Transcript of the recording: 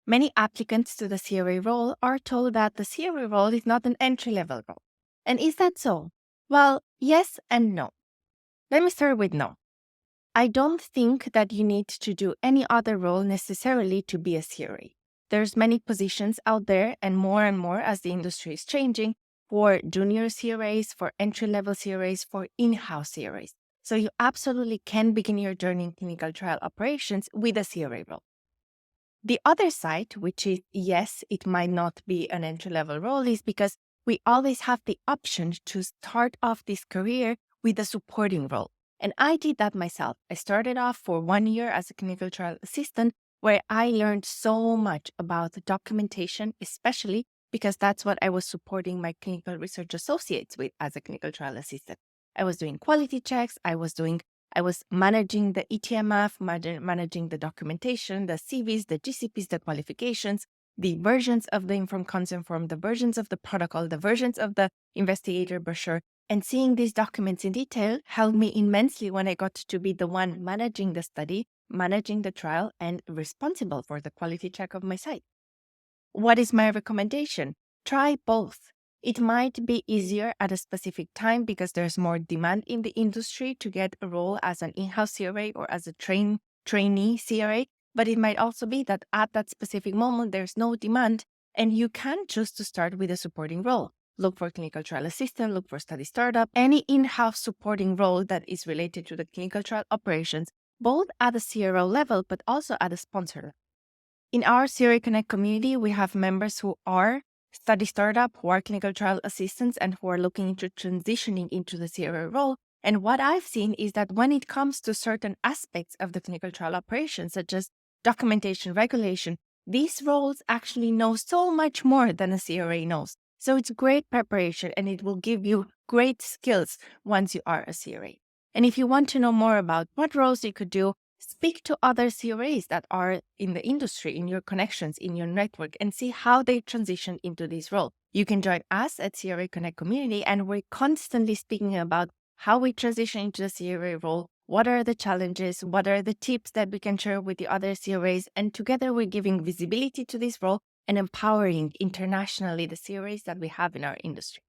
Many applicants to the CRA role are told that the CRA role is not an entry-level role. And is that so? Well, yes and no. Let me start with no. I don't think that you need to do any other role necessarily to be a CRA. There's many positions out there and more as the industry is changing for junior CRAs, for entry-level CRAs, for in-house CRAs. So you absolutely can begin your journey in clinical trial operations with a CRA role. The other side, which is yes, it might not be an entry-level role, is because we always have the option to start off this career with a supporting role. And I did that myself. I started off for 1 year as a clinical trial assistant, where I learned so much about the documentation, especially because that's what I was supporting my clinical research associates with as a clinical trial assistant. I was doing quality checks, I was managing the ETMF, managing the documentation, the CVs, the GCPs, the qualifications, the versions of the informed consent form, the versions of the protocol, the versions of the investigator brochure. And seeing these documents in detail helped me immensely when I got to be the one managing the study, managing the trial, and responsible for the quality check of my site. What is my recommendation? Try both. It might be easier at a specific time because there's more demand in the industry to get a role as an in-house CRA or as a trainee CRA, but it might also be that at that specific moment, there's no demand and you can choose to start with a supporting role. Look for clinical trial assistant, look for study startup, any in-house supporting role that is related to the clinical trial operations, both at the CRO level, but also at the sponsor level. In our CRAConnect community, we have members who are study startup, who are clinical trial assistants, and who are looking into transitioning into the CRA role. And what I've seen is that when it comes to certain aspects of the clinical trial operations, such as documentation, regulation, these roles actually know so much more than a CRA knows. So it's great preparation and it will give you great skills once you are a CRA. And if you want to know more about what roles you could do, speak to other CRAs that are in the industry, in your connections, in your network, and see how they transition into this role. You can join us at CRAConnect community, and we're constantly speaking about how we transition into the CRA role, what are the challenges, what are the tips that we can share with the other CRAs, and together we're giving visibility to this role and empowering internationally the CRAs that we have in our industry.